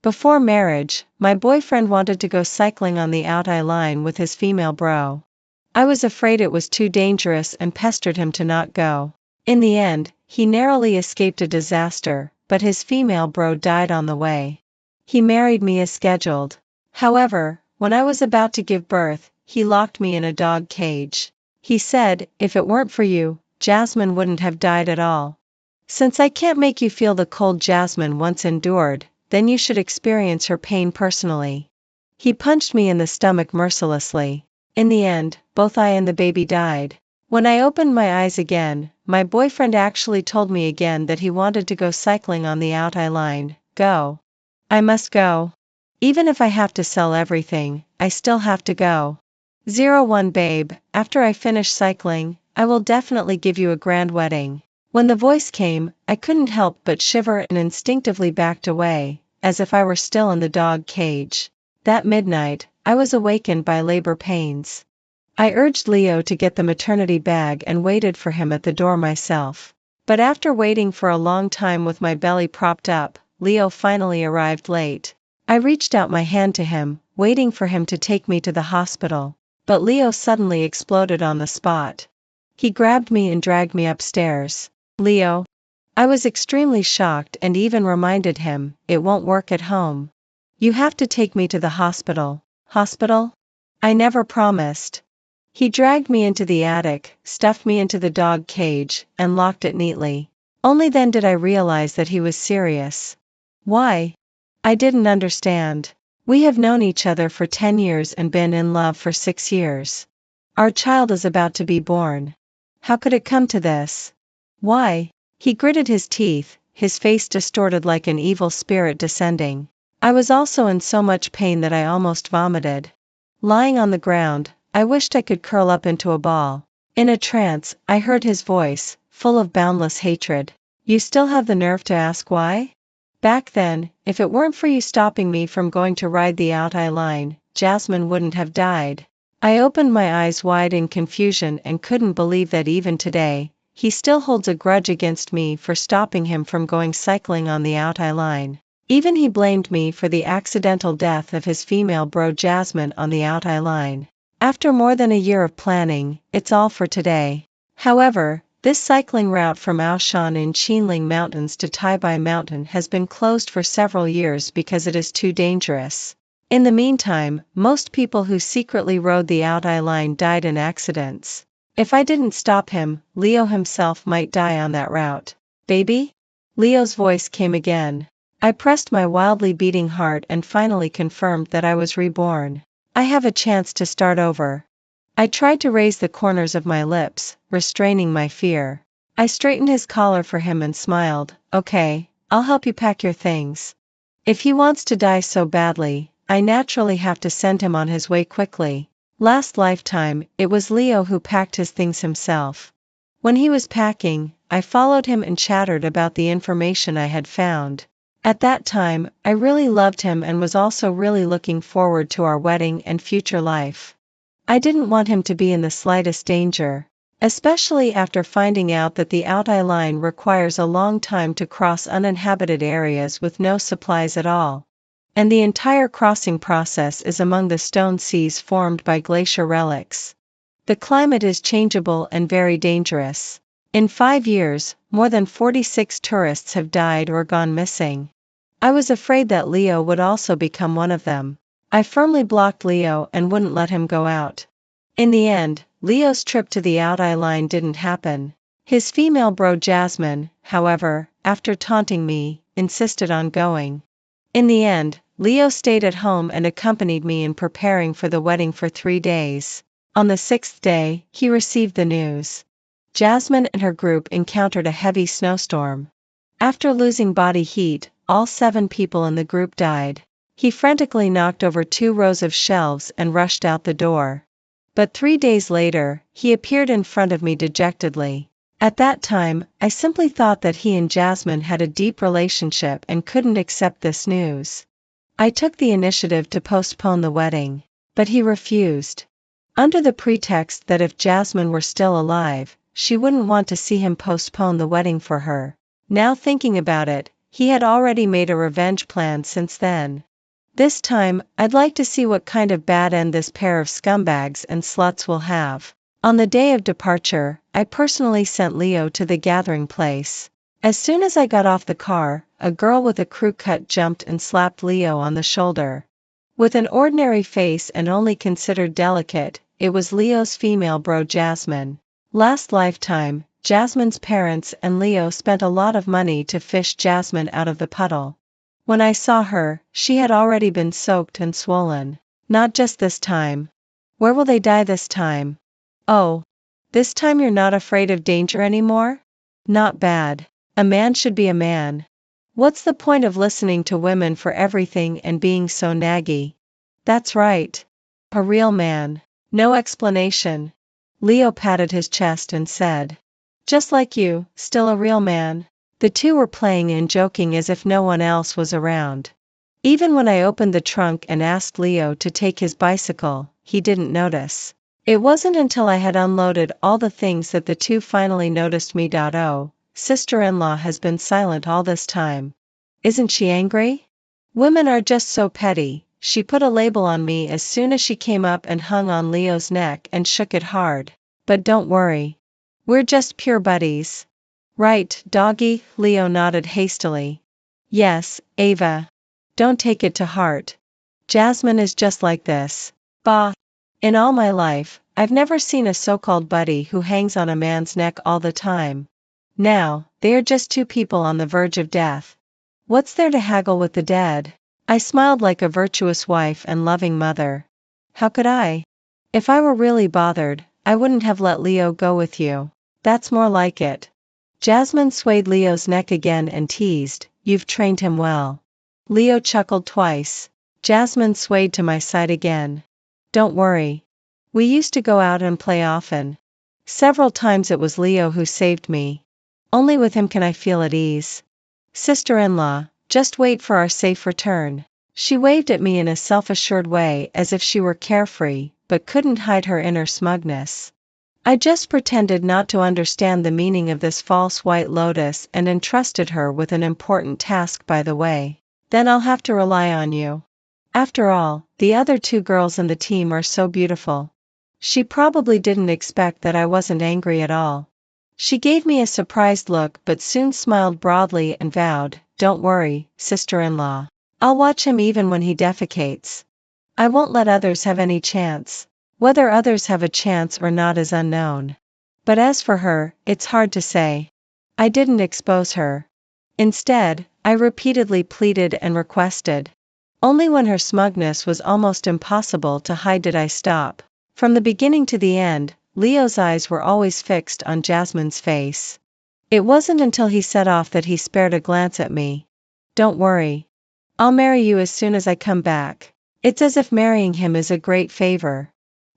Before marriage, my boyfriend wanted to go cycling on the Altai line with his female bro. I was afraid it was too dangerous and pestered him to not go. In the end, he narrowly escaped a disaster, but his female bro died on the way. He married me as scheduled. However, when I was about to give birth, he locked me in a dog cage. He said, if it weren't for you, Jasmine wouldn't have died at all. Since I can't make you feel the cold Jasmine once endured, then you should experience her pain personally. He punched me in the stomach mercilessly. In the end, both I and the baby died. When I opened my eyes again, my boyfriend actually told me again that he wanted to go cycling on the Altai line. Go. I must go. Even if I have to sell everything, I still have to go. 01 Babe, after I finish cycling, I will definitely give you a grand wedding. When the voice came, I couldn't help but shiver and instinctively backed away, as if I were still in the dog cage. That midnight, I was awakened by labor pains. I urged Leo to get the maternity bag and waited for him at the door myself. But after waiting for a long time with my belly propped up, Leo finally arrived late. I reached out my hand to him, waiting for him to take me to the hospital, but Leo suddenly exploded on the spot. He grabbed me and dragged me upstairs. Leo. I was extremely shocked and even reminded him, it won't work at home. You have to take me to the hospital. Hospital? I never promised. He dragged me into the attic, stuffed me into the dog cage, and locked it neatly. Only then did I realize that he was serious. Why? I didn't understand. We have known each other for 10 years and been in love for 6 years. Our child is about to be born. How could it come to this? Why? He gritted his teeth, his face distorted like an evil spirit descending. I was also in so much pain that I almost vomited. Lying on the ground, I wished I could curl up into a ball. In a trance, I heard his voice, full of boundless hatred. You still have the nerve to ask why? Back then, if it weren't for you stopping me from going to ride the Altai line, Jasmine wouldn't have died. I opened my eyes wide in confusion and couldn't believe that even today, he still holds a grudge against me for stopping him from going cycling on the Altai line. Even he blamed me for the accidental death of his female bro Jasmine on the Altai line. After more than a year of planning, it's all for today. However, this cycling route from Aoshan in Qinling Mountains to Taibai Mountain has been closed for several years because it is too dangerous. In the meantime, most people who secretly rode the Altai line died in accidents. If I didn't stop him, Leo himself might die on that route. Baby? Leo's voice came again. I pressed my wildly beating heart and finally confirmed that I was reborn. I have a chance to start over. I tried to raise the corners of my lips, restraining my fear. I straightened his collar for him and smiled. Okay, I'll help you pack your things. If he wants to die so badly, I naturally have to send him on his way quickly. Last lifetime, it was Leo who packed his things himself. When he was packing, I followed him and chattered about the information I had found. At that time, I really loved him and was also really looking forward to our wedding and future life. I didn't want him to be in the slightest danger, especially after finding out that the Altai line requires a long time to cross uninhabited areas with no supplies at all. And the entire crossing process is among the stone seas formed by glacier relics. The climate is changeable and very dangerous. In 5 years, more than 46 tourists have died or gone missing. I was afraid that Leo would also become one of them. I firmly blocked Leo and wouldn't let him go out. In the end, Leo's trip to the Altai line didn't happen. His female bro Jasmine, however, after taunting me, insisted on going. In the end, Leo stayed at home and accompanied me in preparing for the wedding for 3 days. On the 6th day, he received the news. Jasmine and her group encountered a heavy snowstorm. After losing body heat, all 7 people in the group died. He frantically knocked over 2 rows of shelves and rushed out the door. But 3 days later, he appeared in front of me dejectedly. At that time, I simply thought that he and Jasmine had a deep relationship and couldn't accept this news. I took the initiative to postpone the wedding, but he refused. Under the pretext that if Jasmine were still alive, she wouldn't want to see him postpone the wedding for her. Now thinking about it, He had already made a revenge plan since then. This time, I'd like to see what kind of bad end this pair of scumbags and sluts will have. On the day of departure, I personally sent Leo to the gathering place. As soon as I got off the car, a girl with a crew cut jumped and slapped Leo on the shoulder. With an ordinary face and only considered delicate, it was Leo's female bro Jasmine. Last lifetime, Jasmine's parents and Leo spent a lot of money to fish Jasmine out of the puddle. When I saw her, she had already been soaked and swollen. Not just this time. Where will they die this time? Oh. This time you're not afraid of danger anymore? Not bad. A man should be a man. What's the point of listening to women for everything and being so naggy? That's right. A real man. No explanation. Leo patted his chest and said. Just like you, still a real man. The two were playing and joking as if no one else was around. Even when I opened the trunk and asked Leo to take his bicycle, he didn't notice. It wasn't until I had unloaded all the things that the two finally noticed me. Oh, sister-in-law has been silent all this time. Isn't she angry? Women are just so petty. She put a label on me as soon as she came up and hung on Leo's neck and shook it hard. But don't worry. We're just pure buddies. Right, doggy? Leo nodded hastily. Yes, Ava. Don't take it to heart. Jasmine is just like this. Bah. In all my life, I've never seen a so-called buddy who hangs on a man's neck all the time. Now, they are just two people on the verge of death. What's there to haggle with the dead? I smiled like a virtuous wife and loving mother. How could I? If I were really bothered, I wouldn't have let Leo go with you. That's more like it. Jasmine swayed Leo's neck again and teased, you've trained him well. Leo chuckled twice. Jasmine swayed to my side again. Don't worry. We used to go out and play often. Several times it was Leo who saved me. Only with him can I feel at ease. Sister-in-law, just wait for our safe return. She waved at me in a self-assured way as if she were carefree, but couldn't hide her inner smugness. I just pretended not to understand the meaning of this false white lotus and entrusted her with an important task by the way. Then I'll have to rely on you. After all, the other two girls in the team are so beautiful. She probably didn't expect that I wasn't angry at all. She gave me a surprised look but soon smiled broadly and vowed, don't worry, sister-in-law. I'll watch him even when he defecates. I won't let others have any chance. Whether others have a chance or not is unknown. But as for her, it's hard to say. I didn't expose her. Instead, I repeatedly pleaded and requested. Only when her smugness was almost impossible to hide did I stop. From the beginning to the end, Leo's eyes were always fixed on Jasmine's face. It wasn't until he set off that he spared a glance at me. Don't worry. I'll marry you as soon as I come back. It's as if marrying him is a great favor.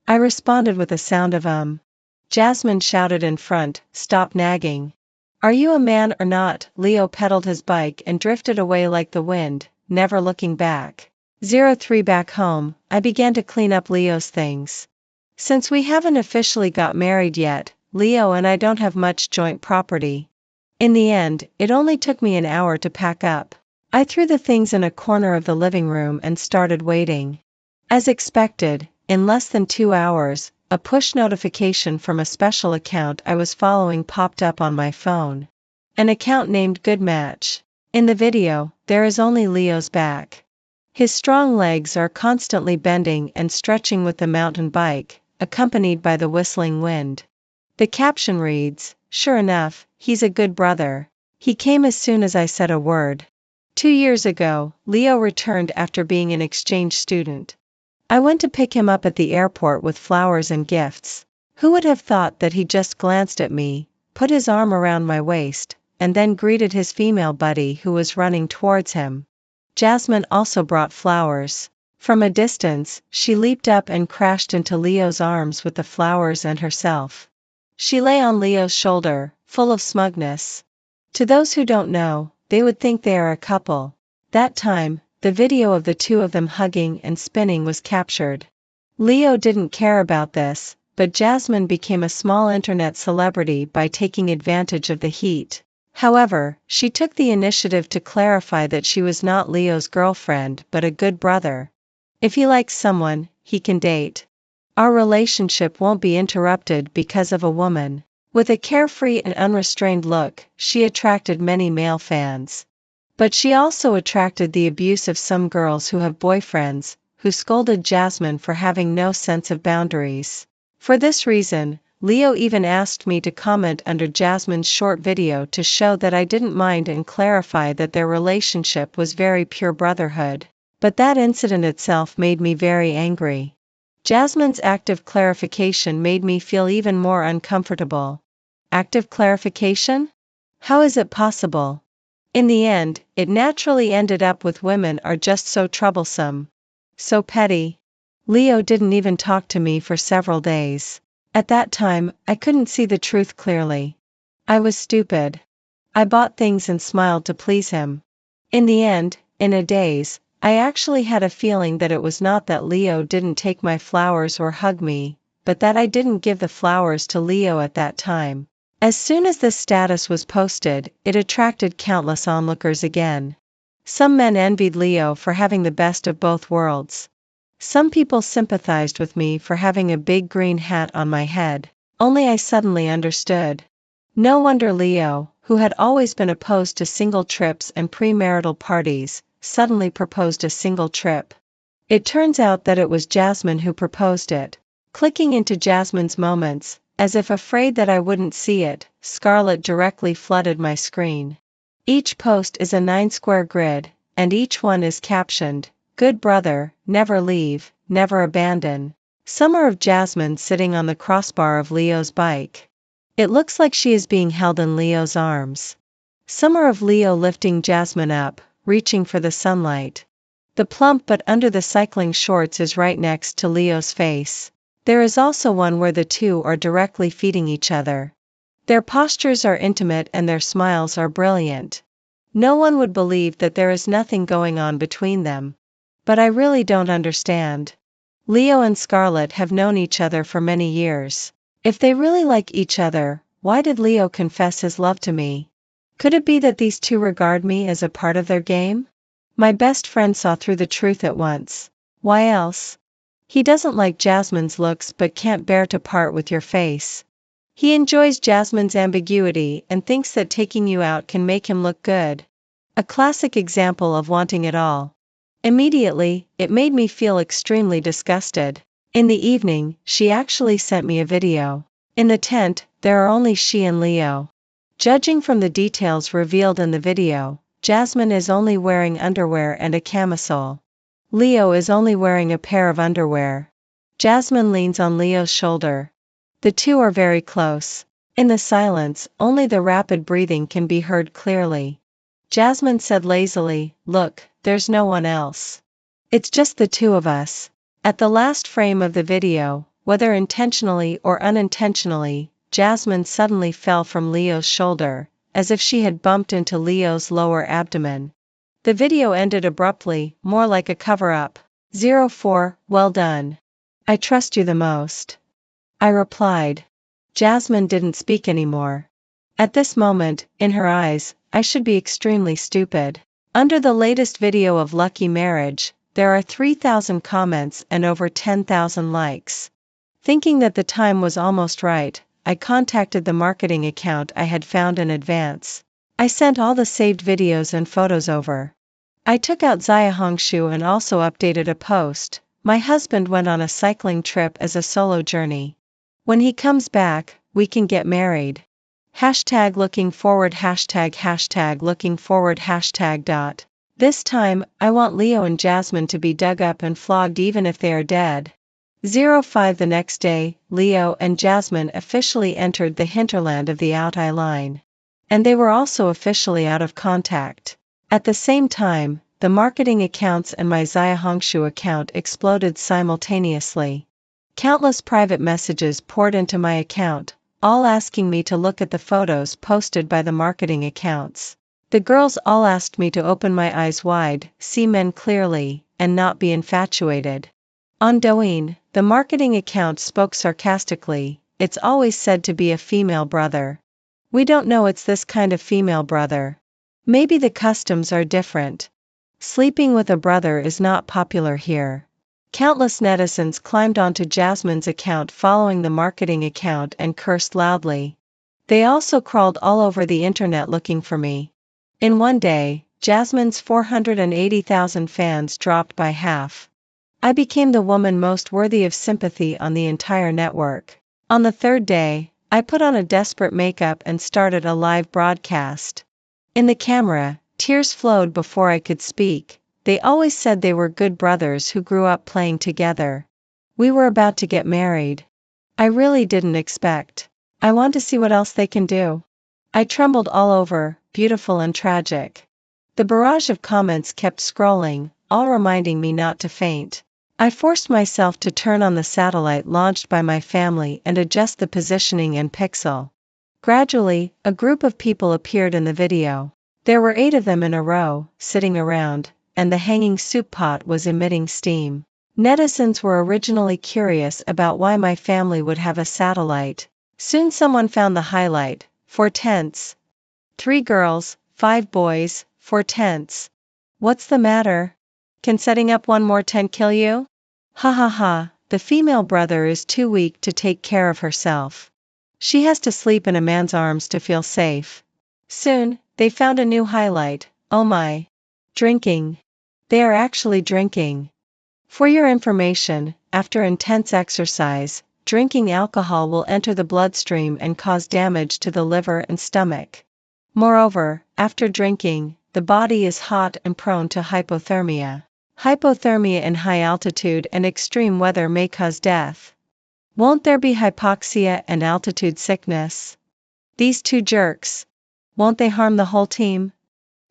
I responded with a sound of Jasmine shouted in front, stop nagging. Are you a man or not? Leo pedaled his bike and drifted away like the wind, never looking back. 03 Back home, I began to clean up Leo's things. Since we haven't officially got married yet, Leo and I don't have much joint property. In the end, it only took me an hour to pack up. I threw the things in a corner of the living room and started waiting. As expected, in less than 2 hours, a push notification from a special account I was following popped up on my phone. An account named Good Match. In the video, there is only Leo's back. His strong legs are constantly bending and stretching with the mountain bike, accompanied by the whistling wind. The caption reads, sure enough, he's a good brother. He came as soon as I said a word. 2 years ago, Leo returned after being an exchange student. I went to pick him up at the airport with flowers and gifts. Who would have thought that he just glanced at me, put his arm around my waist, and then greeted his female buddy who was running towards him. Jasmine also brought flowers. From a distance, she leaped up and crashed into Leo's arms with the flowers and herself. She lay on Leo's shoulder, full of smugness. To those who don't know, they would think they are a couple. That time, the video of the two of them hugging and spinning was captured. Leo didn't care about this, but Jasmine became a small internet celebrity by taking advantage of the heat. However, she took the initiative to clarify that she was not Leo's girlfriend but a good brother. If he likes someone, he can date. Our relationship won't be interrupted because of a woman. With a carefree and unrestrained look, she attracted many male fans. But she also attracted the abuse of some girls who have boyfriends, who scolded Jasmine for having no sense of boundaries. For this reason, Leo even asked me to comment under Jasmine's short video to show that I didn't mind and clarify that their relationship was very pure brotherhood. But that incident itself made me very angry. Jasmine's active clarification made me feel even more uncomfortable. Active clarification? How is it possible? In the end, it naturally ended up with women are just so troublesome. So petty. Leo didn't even talk to me for several days. At that time, I couldn't see the truth clearly. I was stupid. I bought things and smiled to please him. In the end, in a daze, I actually had a feeling that it was not that Leo didn't take my flowers or hug me, but that I didn't give the flowers to Leo at that time. As soon as this status was posted, it attracted countless onlookers again. Some men envied Leo for having the best of both worlds. Some people sympathized with me for having a big green hat on my head. Only I suddenly understood. No wonder Leo, who had always been opposed to single trips and premarital parties, suddenly proposed a single trip. It turns out that it was Jasmine who proposed it. Clicking into Jasmine's moments, as if afraid that I wouldn't see it, Scarlett directly flooded my screen. Each post is a 9-square grid, and each one is captioned, "Good brother, never leave, never abandon." Some are of Jasmine sitting on the crossbar of Leo's bike. It looks like she is being held in Leo's arms. Some are of Leo lifting Jasmine up, reaching for the sunlight. The plump but under the cycling shorts is right next to Leo's face. There is also one where the two are directly feeding each other. Their postures are intimate and their smiles are brilliant. No one would believe that there is nothing going on between them. But I really don't understand. Leo and Scarlett have known each other for many years. If they really like each other, why did Leo confess his love to me? Could it be that these two regard me as a part of their game? My best friend saw through the truth at once. Why else? He doesn't like Jasmine's looks but can't bear to part with your face. He enjoys Jasmine's ambiguity and thinks that taking you out can make him look good. A classic example of wanting it all. Immediately, it made me feel extremely disgusted. In the evening, she actually sent me a video. In the tent, there are only she and Leo. Judging from the details revealed in the video, Jasmine is only wearing underwear and a camisole. Leo is only wearing a pair of underwear. Jasmine leans on Leo's shoulder. The two are very close. In the silence, only the rapid breathing can be heard clearly. Jasmine said lazily, "Look, there's no one else. It's just the two of us." At the last frame of the video, whether intentionally or unintentionally, Jasmine suddenly fell from Leo's shoulder, as if she had bumped into Leo's lower abdomen. The video ended abruptly, more like a cover-up. 04, well done. I trust you the most. I replied. Jasmine didn't speak anymore. At this moment, in her eyes, I should be extremely stupid. Under the latest video of Lucky Marriage, there are 3,000 comments and over 10,000 likes. Thinking that the time was almost right, I contacted the marketing account I had found in advance. I sent all the saved videos and photos over. I took out Hongshu and also updated a post. My husband went on a cycling trip as a solo journey. When he comes back, we can get married. Hashtag looking forward, hashtag looking forward, hashtag. This time, I want Leo and Jasmine to be dug up and flogged even if they are dead. 05 The next day, Leo and Jasmine officially entered the hinterland of the Out Eye line. And they were also officially out of contact. At the same time, the marketing accounts and my Hongshu account exploded simultaneously. Countless private messages poured into my account, all asking me to look at the photos posted by the marketing accounts. The girls all asked me to open my eyes wide, see men clearly, and not be infatuated. On Douyin, the marketing account spoke sarcastically, "It's always said to be a female brother. We don't know it's this kind of female brother. Maybe the customs are different. Sleeping with a brother is not popular here. Countless netizens climbed onto Jasmine's account following the marketing account and cursed loudly. They also crawled all over the internet looking for me. In one day, Jasmine's 480,000 fans dropped by half. I became the woman most worthy of sympathy on the entire network. On the third day, I put on a desperate makeup and started a live broadcast. In the camera, tears flowed before I could speak. They always said they were good brothers who grew up playing together. We were about to get married. I really didn't expect. I want to see what else they can do. I trembled all over, beautiful and tragic. The barrage of comments kept scrolling, all reminding me not to faint. I forced myself to turn on the satellite launched by my family and adjust the positioning and pixel. Gradually, a group of people appeared in the video. There were 8 of them in a row, sitting around, and the hanging soup pot was emitting steam. Netizens were originally curious about why my family would have a satellite. Soon someone found the highlight: 4 tents. 3 girls, 5 boys, 4 tents. What's the matter? Can setting up one more tent kill you? Ha ha ha, the female brother is too weak to take care of herself. She has to sleep in a man's arms to feel safe. Soon, they found a new highlight: oh my. Drinking. They are actually drinking. For your information, after intense exercise, drinking alcohol will enter the bloodstream and cause damage to the liver and stomach. Moreover, after drinking, the body is hot and prone to hypothermia. Hypothermia in high altitude and extreme weather may cause death. Won't there be hypoxia and altitude sickness? These 2 jerks. Won't they harm the whole team?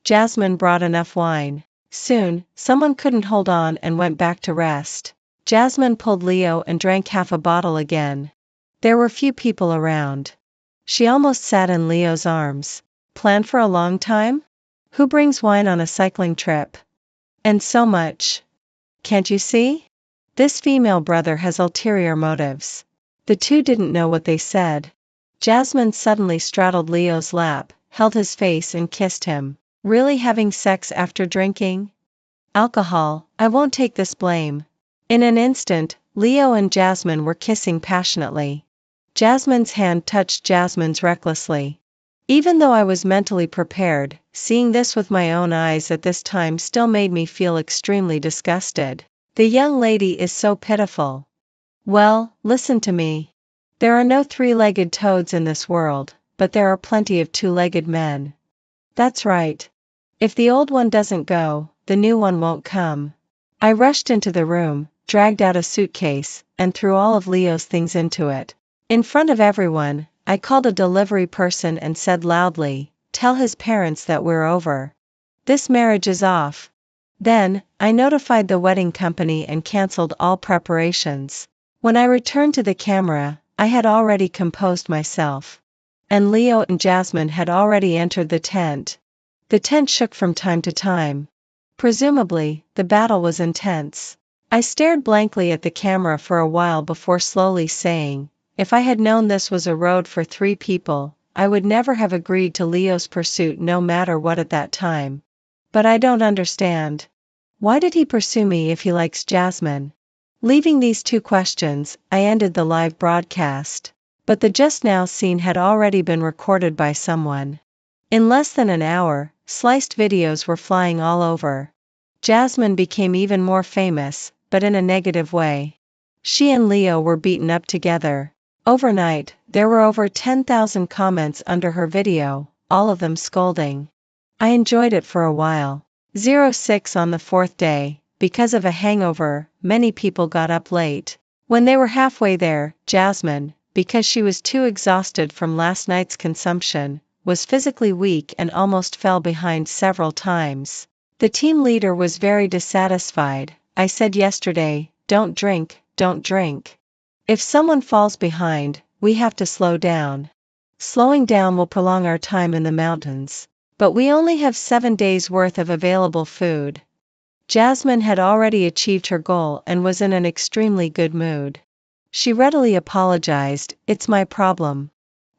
Jasmine brought enough wine. Soon, someone couldn't hold on and went back to rest. Jasmine pulled Leo and drank half a bottle again. There were few people around. She almost sat in Leo's arms. Planned for a long time? Who brings wine on a cycling trip? And so much. Can't you see? This female brother has ulterior motives. The 2 didn't know what they said. Jasmine suddenly straddled Leo's lap, held his face and kissed him. Really having sex after drinking? Alcohol, I won't take this blame. In an instant, Leo and Jasmine were kissing passionately. Jasmine's hand touched Jasmine's recklessly. Even though I was mentally prepared, seeing this with my own eyes at this time still made me feel extremely disgusted. The young lady is so pitiful. Well, listen to me. There are no 3-legged toads in this world, but there are plenty of 2-legged men. That's right. If the old one doesn't go, the new one won't come. I rushed into the room, dragged out a suitcase, and threw all of Leo's things into it. In front of everyone, I called a delivery person and said loudly, "Tell his parents that we're over. This marriage is off." Then, I notified the wedding company and cancelled all preparations. When I returned to the camera, I had already composed myself. And Leo and Jasmine had already entered the tent. The tent shook from time to time. Presumably, the battle was intense. I stared blankly at the camera for a while before slowly saying, if I had known this was a road for 3 people, I would never have agreed to Leo's pursuit no matter what at that time. But I don't understand. Why did he pursue me if he likes Jasmine? Leaving these 2 questions, I ended the live broadcast. But the just now scene had already been recorded by someone. In less than an hour, sliced videos were flying all over. Jasmine became even more famous, but in a negative way. She and Leo were beaten up together. Overnight, there were over 10,000 comments under her video, all of them scolding. I enjoyed it for a while. 06 on the 4th day, because of a hangover, many people got up late. When they were halfway there, Jasmine, because she was too exhausted from last night's consumption, was physically weak and almost fell behind several times. The team leader was very dissatisfied. I said yesterday, don't drink, don't drink. If someone falls behind, we have to slow down. Slowing down will prolong our time in the mountains. But we only have 7 days worth of available food. Jasmine had already achieved her goal and was in an extremely good mood. She readily apologized, "It's my problem.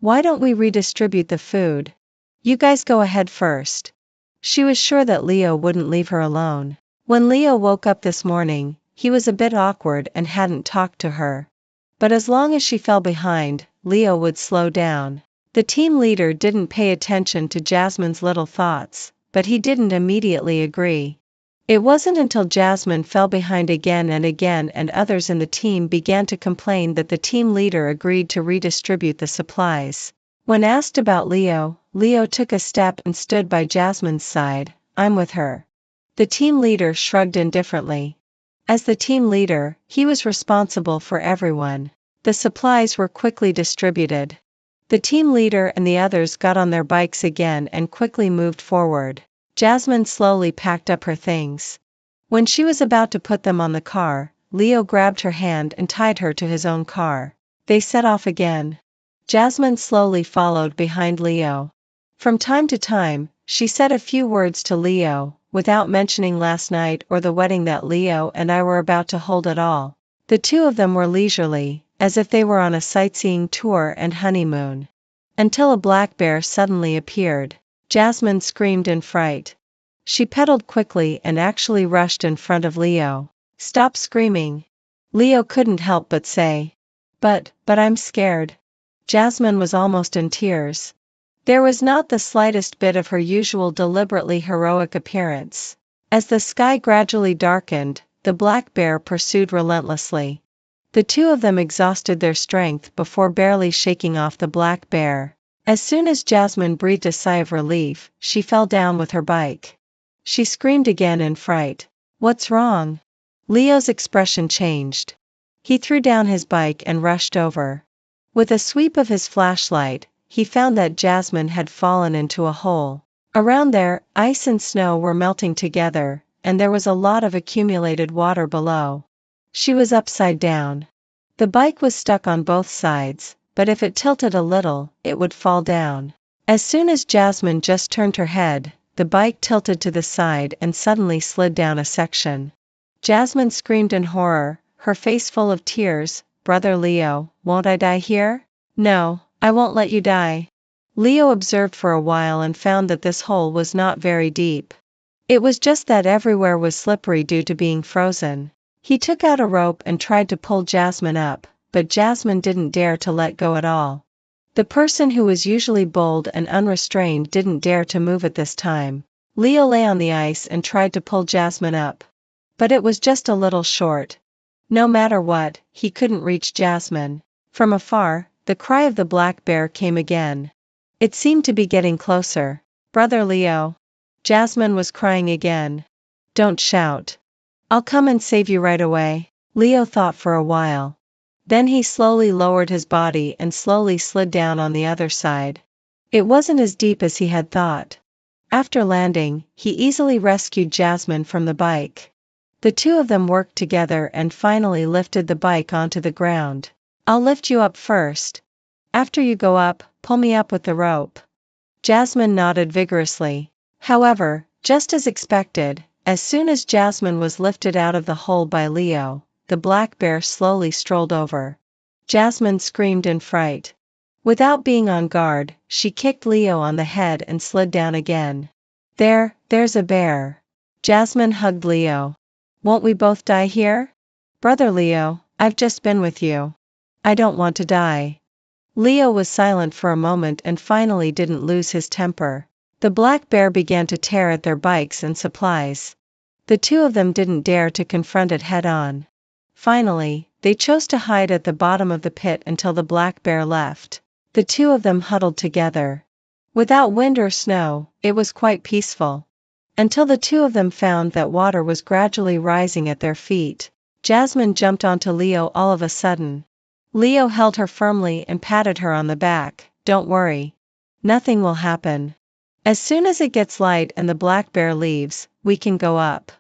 Why don't we redistribute the food? You guys go ahead first. She was sure that Leo wouldn't leave her alone. When Leo woke up this morning, he was a bit awkward and hadn't talked to her. But as long as she fell behind, Leo would slow down. The team leader didn't pay attention to Jasmine's little thoughts, but he didn't immediately agree. It wasn't until Jasmine fell behind again and others in the team began to complain that the team leader agreed to redistribute the supplies. When asked about Leo, Leo took a step and stood by Jasmine's side. I'm with her. The team leader shrugged indifferently. As the team leader, he was responsible for everyone. The supplies were quickly distributed. The team leader and the others got on their bikes again and quickly moved forward. Jasmine slowly packed up her things. When she was about to put them on the car, Leo grabbed her hand and tied her to his own car. They set off again. Jasmine slowly followed behind Leo. From time to time, she said a few words to Leo, without mentioning last night or the wedding that Leo and I were about to hold at all. The two of them were leisurely, as if they were on a sightseeing tour and honeymoon. Until a black bear suddenly appeared. Jasmine screamed in fright. She pedaled quickly and actually rushed in front of Leo. Stop screaming. Leo couldn't help but say. But I'm scared. Jasmine was almost in tears. There was not the slightest bit of her usual deliberately heroic appearance. As the sky gradually darkened, the black bear pursued relentlessly. The two of them exhausted their strength before barely shaking off the black bear. As soon as Jasmine breathed a sigh of relief, she fell down with her bike. She screamed again in fright. What's wrong? Leo's expression changed. He threw down his bike and rushed over. With a sweep of his flashlight, he found that Jasmine had fallen into a hole. Around there, ice and snow were melting together, and there was a lot of accumulated water below. She was upside down. The bike was stuck on both sides, but if it tilted a little, it would fall down. As soon as Jasmine just turned her head, the bike tilted to the side and suddenly slid down a section. Jasmine screamed in horror, her face full of tears. Brother Leo, won't I die here? No, I won't let you die. Leo observed for a while and found that this hole was not very deep. It was just that everywhere was slippery due to being frozen. He took out a rope and tried to pull Jasmine up, but Jasmine didn't dare to let go at all. The person who was usually bold and unrestrained didn't dare to move at this time. Leo lay on the ice and tried to pull Jasmine up. But it was just a little short. No matter what, he couldn't reach Jasmine. From afar, the cry of the black bear came again. It seemed to be getting closer. Brother Leo. Jasmine was crying again. Don't shout. I'll come and save you right away. Leo thought for a while. Then he slowly lowered his body and slowly slid down on the other side. It wasn't as deep as he had thought. After landing, he easily rescued Jasmine from the bike. The two of them worked together and finally lifted the bike onto the ground. I'll lift you up first. After you go up, pull me up with the rope. Jasmine nodded vigorously. However, just as expected, as soon as Jasmine was lifted out of the hole by Leo, the black bear slowly strolled over. Jasmine screamed in fright. Without being on guard, she kicked Leo on the head and slid down again. There's a bear. Jasmine hugged Leo. Won't we both die here? Brother Leo, I've just been with you. I don't want to die. Leo was silent for a moment and finally didn't lose his temper. The black bear began to tear at their bikes and supplies. The two of them didn't dare to confront it head-on. Finally, they chose to hide at the bottom of the pit until the black bear left. The two of them huddled together. Without wind or snow, it was quite peaceful. Until the two of them found that water was gradually rising at their feet. Jasmine jumped onto Leo all of a sudden. Leo held her firmly and patted her on the back. Don't worry. Nothing will happen. As soon as it gets light and the black bear leaves, we can go up.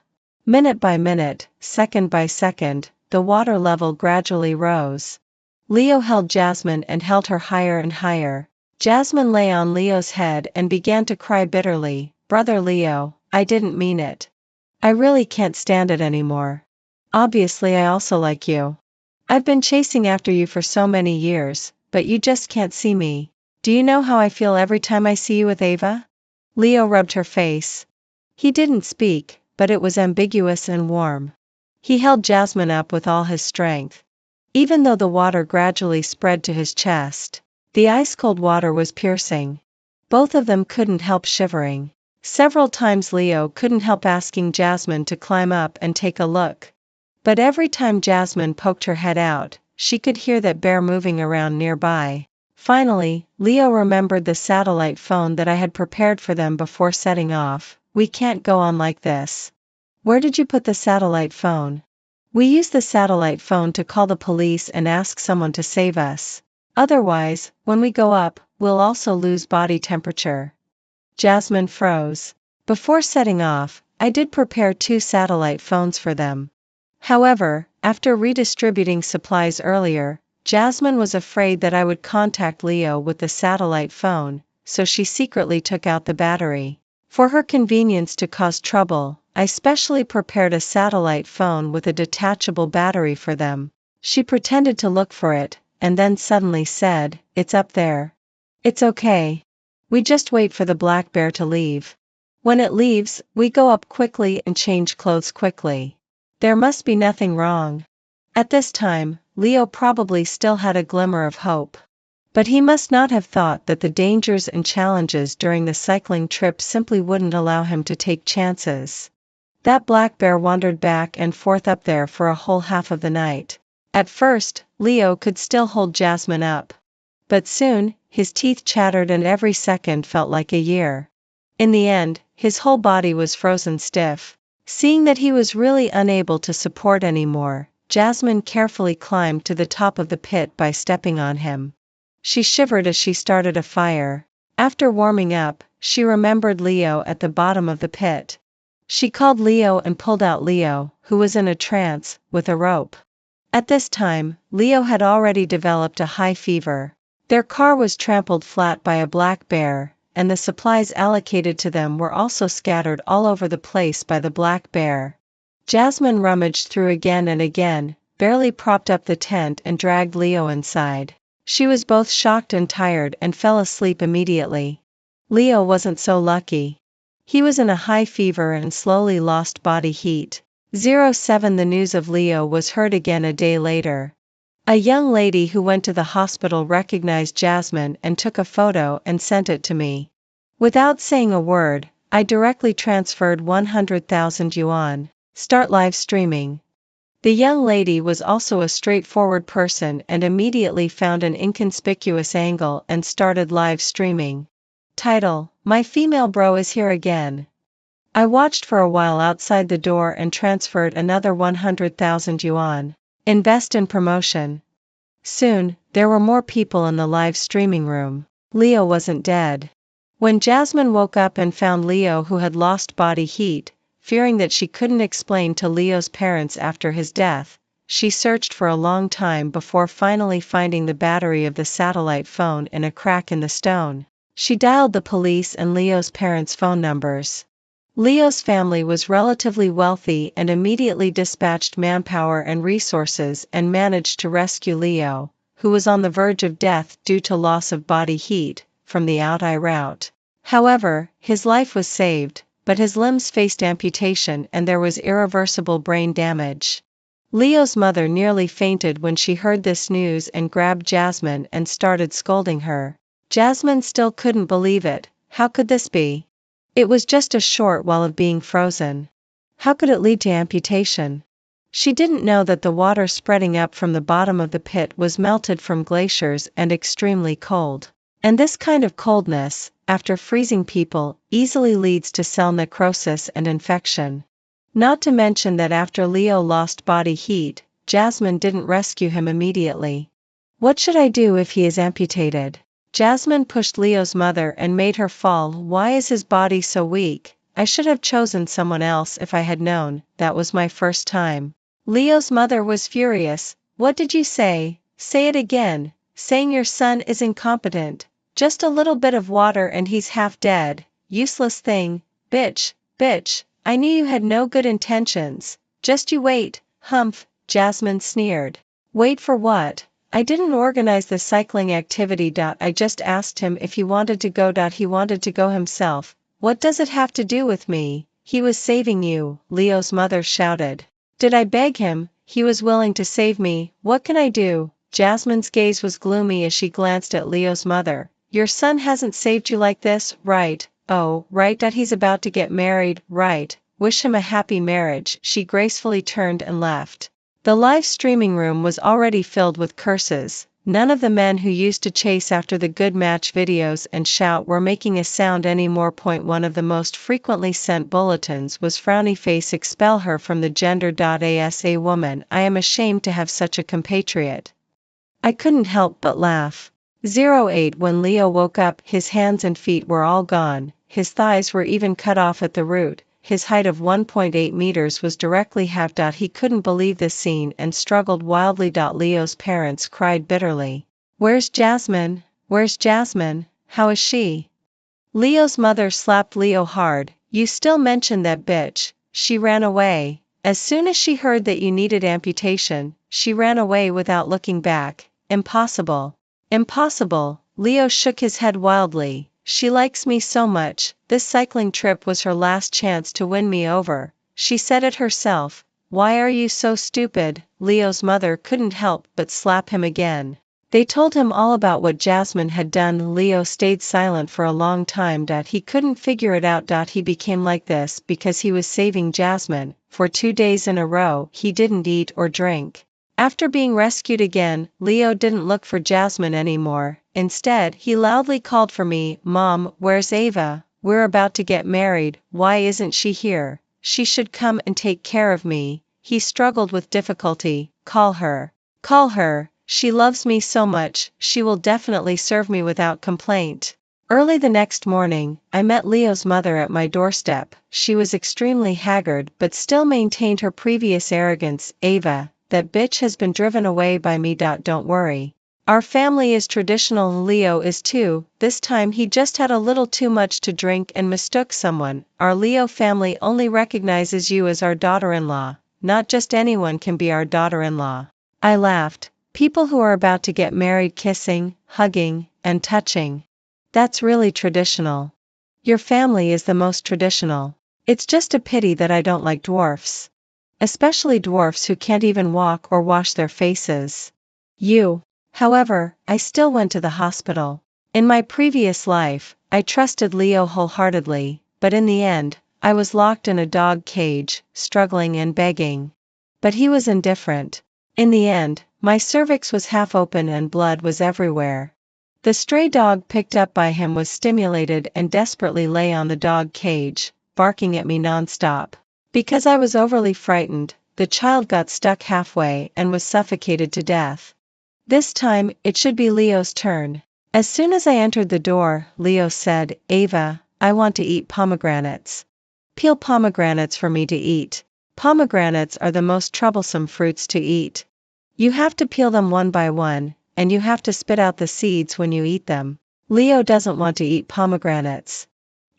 Minute by minute, second by second, the water level gradually rose. Leo held Jasmine and held her higher and higher. Jasmine lay on Leo's head and began to cry bitterly. Brother Leo, I didn't mean it. I really can't stand it anymore. Obviously I also like you. I've been chasing after you for so many years, but you just can't see me. Do you know how I feel every time I see you with Ava? Leo rubbed her face. He didn't speak, but it was ambiguous and warm. He held Jasmine up with all his strength. Even though the water gradually spread to his chest, the ice-cold water was piercing. Both of them couldn't help shivering. Several times Leo couldn't help asking Jasmine to climb up and take a look. But every time Jasmine poked her head out, she could hear that bear moving around nearby. Finally, Leo remembered the satellite phone that I had prepared for them before setting off. We can't go on like this. Where did you put the satellite phone? We use the satellite phone to call the police and ask someone to save us. Otherwise, when we go up, we'll also lose body temperature. Jasmine froze. Before setting off, I did prepare 2 satellite phones for them. However, after redistributing supplies earlier, Jasmine was afraid that I would contact Leo with the satellite phone, so she secretly took out the battery. For her convenience to cause trouble, I specially prepared a satellite phone with a detachable battery for them. She pretended to look for it, and then suddenly said, "It's up there." "It's okay. We just wait for the black bear to leave. When it leaves, we go up quickly and change clothes quickly. There must be nothing wrong." At this time, Leo probably still had a glimmer of hope. But he must not have thought that the dangers and challenges during the cycling trip simply wouldn't allow him to take chances. That black bear wandered back and forth up there for a whole half of the night. At first, Leo could still hold Jasmine up. But soon, his teeth chattered and every second felt like a year. In the end, his whole body was frozen stiff. Seeing that he was really unable to support anymore, Jasmine carefully climbed to the top of the pit by stepping on him. She shivered as she started a fire. After warming up, she remembered Leo at the bottom of the pit. She called Leo and pulled out Leo, who was in a trance, with a rope. At this time, Leo had already developed a high fever. Their car was trampled flat by a black bear, and the supplies allocated to them were also scattered all over the place by the black bear. Jasmine rummaged through again and again, barely propped up the tent and dragged Leo inside. She was both shocked and tired and fell asleep immediately. Leo wasn't so lucky. He was in a high fever and slowly lost body heat. 07 The news of Leo was heard again a day later. A young lady who went to the hospital recognized Jasmine and took a photo and sent it to me. Without saying a word, I directly transferred 100,000 yuan. Start live streaming. The young lady was also a straightforward person and immediately found an inconspicuous angle and started live streaming. Title: My female bro is here again. I watched for a while outside the door and transferred another 100,000 yuan. Invest in promotion. Soon, there were more people in the live streaming room. Leo wasn't dead. When Jasmine woke up and found Leo who had lost body heat, fearing that she couldn't explain to Leo's parents after his death, she searched for a long time before finally finding the battery of the satellite phone in a crack in the stone. She dialed the police and Leo's parents' phone numbers. Leo's family was relatively wealthy and immediately dispatched manpower and resources and managed to rescue Leo, who was on the verge of death due to loss of body heat, from the out-eye route. However, his life was saved, but his limbs faced amputation and there was irreversible brain damage. Leo's mother nearly fainted when she heard this news and grabbed Jasmine and started scolding her. Jasmine still couldn't believe it. How could this be? It was just a short while of being frozen. How could it lead to amputation? She didn't know that the water spreading up from the bottom of the pit was melted from glaciers and extremely cold. And this kind of coldness, after freezing people, easily leads to cell necrosis and infection. Not to mention that after Leo lost body heat, Jasmine didn't rescue him immediately. What should I do if he is amputated? Jasmine pushed Leo's mother and made her fall. Why is his body so weak? I should have chosen someone else if I had known. That was my first time. Leo's mother was furious. What did you say? Say it again. Saying your son is incompetent. Just a little bit of water and he's half dead. Useless thing. Bitch, bitch. I knew you had no good intentions. Just you wait. Humph, Jasmine sneered. Wait for what? I didn't organize the cycling activity. I just asked him if he wanted to go. He wanted to go himself. What does it have to do with me? He was saving you, Leo's mother shouted. Did I beg him? He was willing to save me. What can I do? Jasmine's gaze was gloomy as she glanced at Leo's mother. Your son hasn't saved you like this, right? Oh, right. He's about to get married, right? Wish him a happy marriage. She gracefully turned and left. The live streaming room was already filled with curses. None of the men who used to chase after the good match videos and shout were making a sound anymore. One of the most frequently sent bulletins was frowny face expel her from the gender. As a woman, I am ashamed to have such a compatriot. I couldn't help but laugh. 08 When Leo woke up, his hands and feet were all gone, his thighs were even cut off at the root. His height of 1.8 meters was directly halved. He couldn't believe this scene and struggled wildly. Leo's parents cried bitterly. Where's Jasmine? Where's Jasmine? How is she? Leo's mother slapped Leo hard. You still mention that bitch. She ran away. As soon as she heard that you needed amputation, she ran away without looking back. Impossible. Impossible. Leo shook his head wildly. She likes me so much. This cycling trip was her last chance to win me over. She said it herself. Why are you so stupid? Leo's mother couldn't help but slap him again. They told him all about what Jasmine had done. Leo stayed silent for a long time. He couldn't figure it out. He became like this because he was saving Jasmine. For 2 days in a row, he didn't eat or drink. After being rescued again, Leo didn't look for Jasmine anymore. Instead, he loudly called for me. Mom, where's Ava? We're about to get married. Why isn't she here? She should come and take care of me. He struggled with difficulty. Call her. Call her. She loves me so much, she will definitely serve me without complaint. Early the next morning, I met Leo's mother at my doorstep. She was extremely haggard but still maintained her previous arrogance. Ava, that bitch has been driven away by me. Don't worry. Our family is traditional. Leo is too. This time he just had a little too much to drink and mistook someone. Our Leo family only recognizes you as our daughter-in-law. Not just anyone can be our daughter-in-law. I laughed. People who are about to get married kissing, hugging, and touching. That's really traditional. Your family is the most traditional. It's just a pity that I don't like dwarfs. Especially dwarfs who can't even walk or wash their faces. However, I still went to the hospital. In my previous life, I trusted Leo wholeheartedly, but in the end, I was locked in a dog cage, struggling and begging. But he was indifferent. In the end, my cervix was half open and blood was everywhere. The stray dog picked up by him was stimulated and desperately lay on the dog cage, barking at me nonstop. Because I was overly frightened, the child got stuck halfway and was suffocated to death. This time, it should be Leo's turn. As soon as I entered the door, Leo said, Ava, I want to eat pomegranates. Peel pomegranates for me to eat. Pomegranates are the most troublesome fruits to eat. You have to peel them one by one, and you have to spit out the seeds when you eat them. Leo doesn't want to eat pomegranates.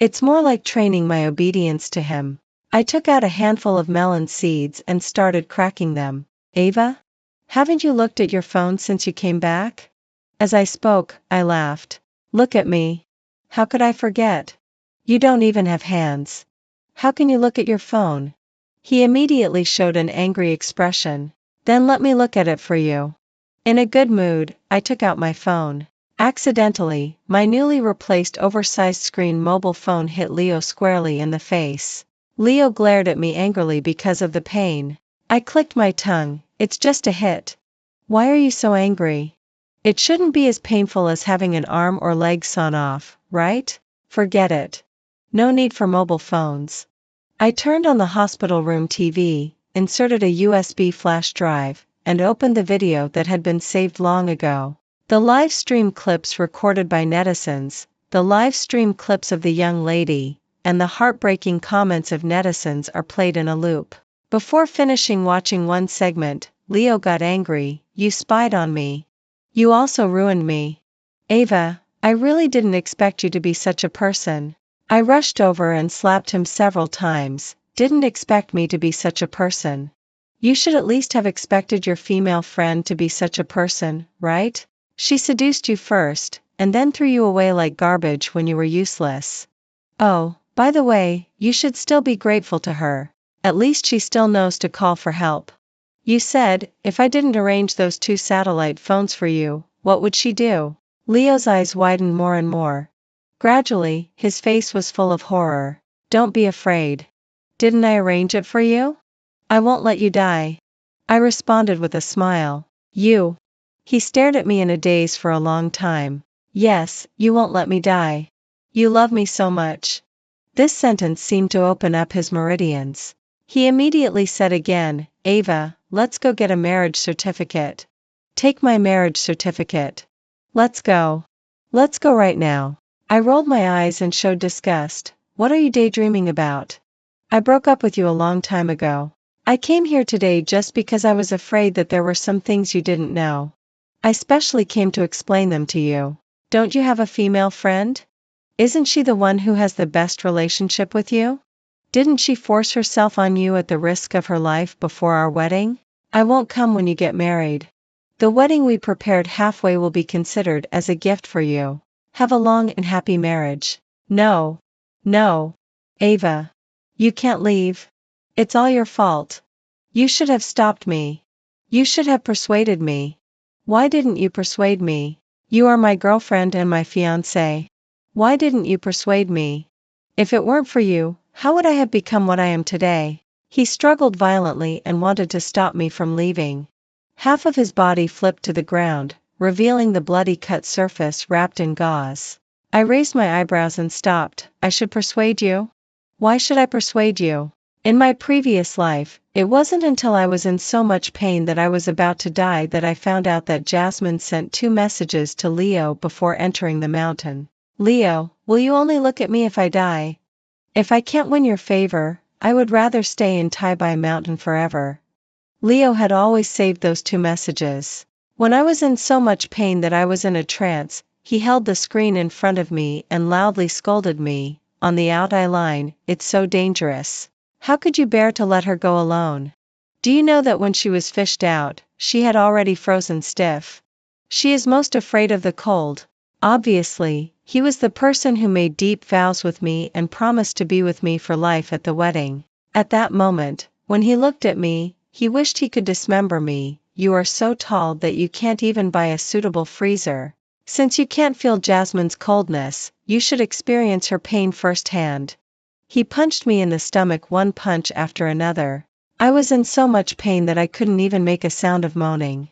It's more like training my obedience to him. I took out a handful of melon seeds and started cracking them. Ava? Haven't you looked at your phone since you came back? As I spoke, I laughed. Look at me. How could I forget? You don't even have hands. How can you look at your phone? He immediately showed an angry expression. Then let me look at it for you. In a good mood, I took out my phone. Accidentally, my newly replaced oversized screen mobile phone hit Leo squarely in the face. Leo glared at me angrily because of the pain. I clicked my tongue. It's just a hit. Why are you so angry? It shouldn't be as painful as having an arm or leg sawn off, right? Forget it. No need for mobile phones. I turned on the hospital room TV, inserted a USB flash drive, and opened the video that had been saved long ago. The live stream clips recorded by netizens, the live stream clips of the young lady, and the heartbreaking comments of netizens are played in a loop. Before finishing watching one segment, Leo got angry. You spied on me. You also ruined me. Ava, I really didn't expect you to be such a person. I rushed over and slapped him several times. Didn't expect me to be such a person. You should at least have expected your female friend to be such a person, right? She seduced you first, and then threw you away like garbage when you were useless. Oh, by the way, you should still be grateful to her. At least she still knows to call for help. You said, if I didn't arrange those 2 satellite phones for you, what would she do? Leo's eyes widened more and more. Gradually, his face was full of horror. Don't be afraid. Didn't I arrange it for you? I won't let you die. I responded with a smile. You. He stared at me in a daze for a long time. Yes, you won't let me die. You love me so much. This sentence seemed to open up his meridians. He immediately said again, Ava, let's go get a marriage certificate. Take my marriage certificate. Let's go. Let's go right now. I rolled my eyes and showed disgust. What are you daydreaming about? I broke up with you a long time ago. I came here today just because I was afraid that there were some things you didn't know. I specially came to explain them to you. Don't you have a female friend? Isn't she the one who has the best relationship with you? Didn't she force herself on you at the risk of her life before our wedding? I won't come when you get married. The wedding we prepared halfway will be considered as a gift for you. Have a long and happy marriage. No. No. Ava. You can't leave. It's all your fault. You should have stopped me. You should have persuaded me. Why didn't you persuade me? You are my girlfriend and my fiancé. Why didn't you persuade me? If it weren't for you, how would I have become what I am today? He struggled violently and wanted to stop me from leaving. Half of his body flipped to the ground, revealing the bloody cut surface wrapped in gauze. I raised my eyebrows and stopped. I should persuade you? Why should I persuade you? In my previous life, it wasn't until I was in so much pain that I was about to die that I found out that Jasmine sent 2 messages to Leo before entering the mountain. Leo, will you only look at me if I die? If I can't win your favor, I would rather stay in Tai Mountain forever. Leo had always saved those 2 messages. When I was in so much pain that I was in a trance, he held the screen in front of me and loudly scolded me, on the out-eye line, it's so dangerous. How could you bear to let her go alone? Do you know that when she was fished out, she had already frozen stiff? She is most afraid of the cold. Obviously, he was the person who made deep vows with me and promised to be with me for life at the wedding. At that moment, when he looked at me, he wished he could dismember me. You are so tall that you can't even buy a suitable freezer. Since you can't feel Jasmine's coldness, you should experience her pain firsthand. He punched me in the stomach one punch after another. I was in so much pain that I couldn't even make a sound of moaning.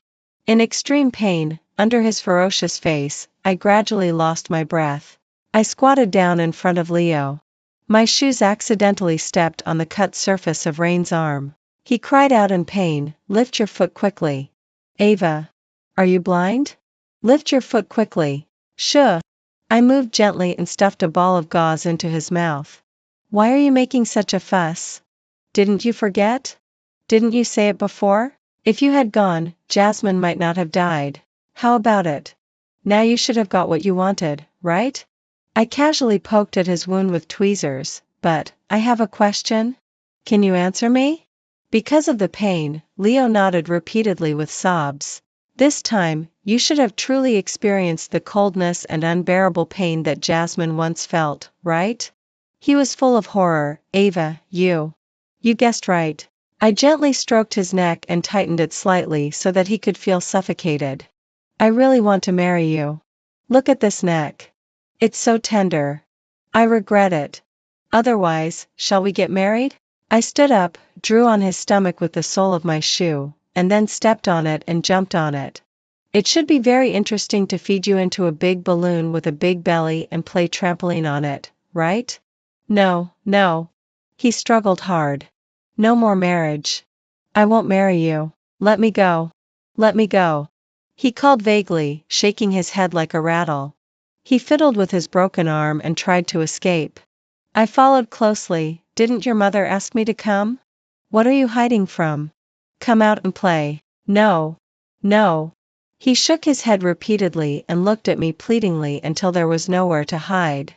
In extreme pain, under his ferocious face, I gradually lost my breath. I squatted down in front of Leo. My shoes accidentally stepped on the cut surface of Rain's arm. He cried out in pain, lift your foot quickly. Ava. Are you blind? Lift your foot quickly. Shh. I moved gently and stuffed a ball of gauze into his mouth. Why are you making such a fuss? Didn't you forget? Didn't you say it before? If you had gone, Jasmine might not have died. How about it? Now you should have got what you wanted, right? I casually poked at his wound with tweezers, but, I have a question? Can you answer me? Because of the pain, Leo nodded repeatedly with sobs. This time, you should have truly experienced the coldness and unbearable pain that Jasmine once felt, right? He was full of horror. Ava, you guessed right. I gently stroked his neck and tightened it slightly so that he could feel suffocated. I really want to marry you. Look at this neck. It's so tender. I regret it. Otherwise, shall we get married? I stood up, drew on his stomach with the sole of my shoe, and then stepped on it and jumped on it. It should be very interesting to feed you into a big balloon with a big belly and play trampoline on it, right? No, no. He struggled hard. No more marriage. I won't marry you. Let me go. Let me go. He called vaguely, shaking his head like a rattle. He fiddled with his broken arm and tried to escape. I followed closely. Didn't your mother ask me to come? What are you hiding from? Come out and play. No. No. He shook his head repeatedly and looked at me pleadingly until there was nowhere to hide.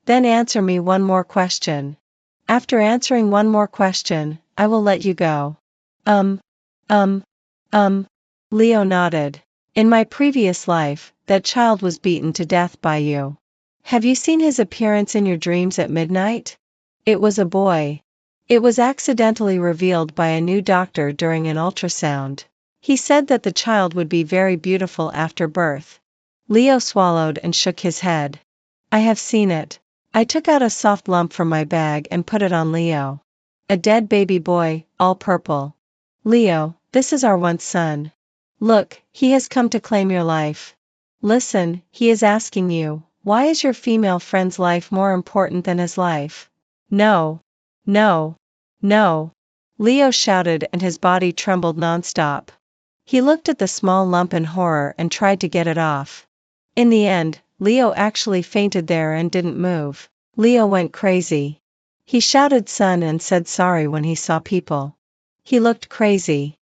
Then answer me one more question. After answering one more question, I will let you go. Um, um, Leo nodded. In my previous life, that child was beaten to death by you. Have you seen his appearance in your dreams at midnight? It was a boy. It was accidentally revealed by a new doctor during an ultrasound. He said that the child would be very beautiful after birth. Leo swallowed and shook his head. I have seen it. I took out a soft lump from my bag and put it on Leo. A dead baby boy, all purple. Leo, this is our once son. Look, he has come to claim your life. Listen, he is asking you, why is your female friend's life more important than his life? No. No. No. Leo shouted and his body trembled nonstop. He looked at the small lump in horror and tried to get it off. In the end, Leo actually fainted there and didn't move. Leo went crazy. He shouted son and said sorry when he saw people. He looked crazy.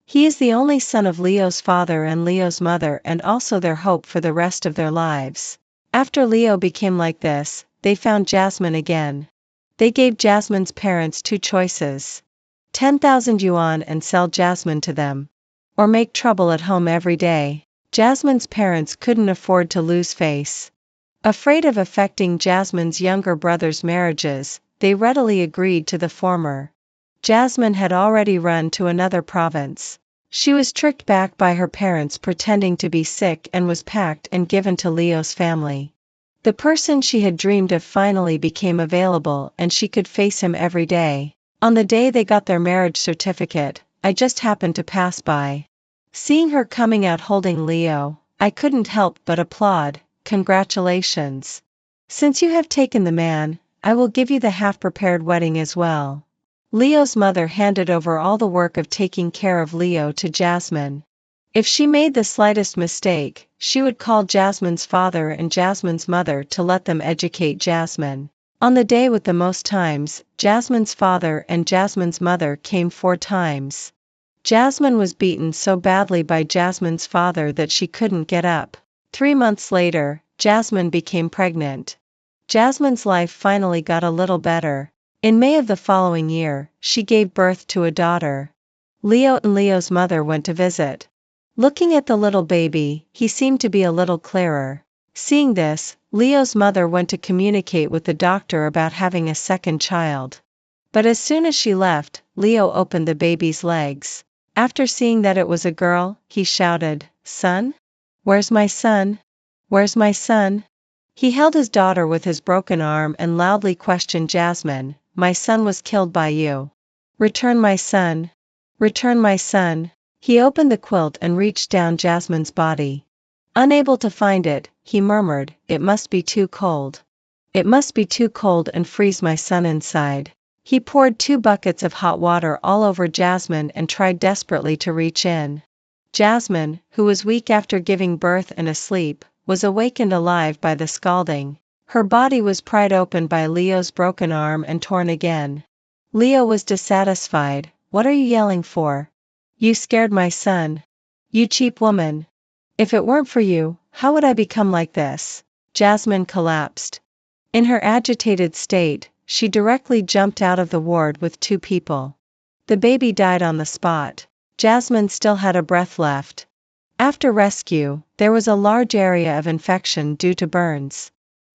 He is the only son of Leo's father and Leo's mother and also their hope for the rest of their lives. After Leo became like this, they found Jasmine again. They gave Jasmine's parents two choices. 10,000 yuan and sell Jasmine to them. Or make trouble at home every day. Jasmine's parents couldn't afford to lose face. Afraid of affecting Jasmine's younger brother's marriages, they readily agreed to the former. Jasmine had already run to another province. She was tricked back by her parents pretending to be sick and was packed and given to Leo's family. The person she had dreamed of finally became available and she could face him every day. On the day they got their marriage certificate, I just happened to pass by. Seeing her coming out holding Leo, I couldn't help but applaud. Congratulations. Since you have taken the man, I will give you the half-prepared wedding as well. Leo's mother handed over all the work of taking care of Leo to Jasmine. If she made the slightest mistake, she would call Jasmine's father and Jasmine's mother to let them educate Jasmine. On the day with the most times, Jasmine's father and Jasmine's mother came 4 times. Jasmine was beaten so badly by Jasmine's father that she couldn't get up. 3 months later, Jasmine became pregnant. Jasmine's life finally got a little better. In May of the following year, she gave birth to a daughter. Leo and Leo's mother went to visit. Looking at the little baby, he seemed to be a little clearer. Seeing this, Leo's mother went to communicate with the doctor about having a second child. But as soon as she left, Leo opened the baby's legs. After seeing that it was a girl, he shouted, "Son? Where's my son? Where's my son?" He held his daughter with his broken arm and loudly questioned Jasmine, "My son was killed by you. Return my son. Return my son." He opened the quilt and reached down Jasmine's body. Unable to find it, he murmured, "It must be too cold. It must be too cold and freeze my son inside." He poured 2 buckets of hot water all over Jasmine and tried desperately to reach in. Jasmine, who was weak after giving birth and asleep, was awakened alive by the scalding. Her body was pried open by Leo's broken arm and torn again. Leo was dissatisfied. "What are you yelling for? You scared my son. You cheap woman. If it weren't for you, how would I become like this?" Jasmine collapsed. In her agitated state, she directly jumped out of the ward with 2 people. The baby died on the spot. Jasmine still had a breath left. After rescue, there was a large area of infection due to burns.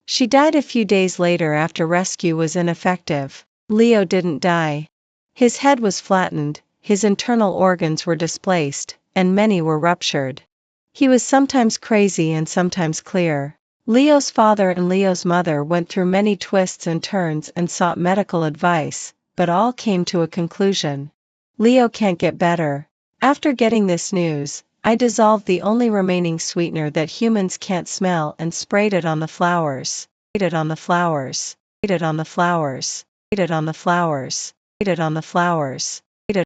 She died a few days later after rescue was ineffective. Leo didn't die. His head was flattened, his internal organs were displaced, and many were ruptured. He was sometimes crazy and sometimes clear. Leo's father and Leo's mother went through many twists and turns and sought medical advice, but all came to a conclusion. Leo can't get better. After getting this news, I dissolved the only remaining sweetener that humans can't smell and sprayed it on the flowers. Sprayed it on the flowers. Sprayed it on the flowers. Sprayed it on the flowers. Sprayed it on the flowers.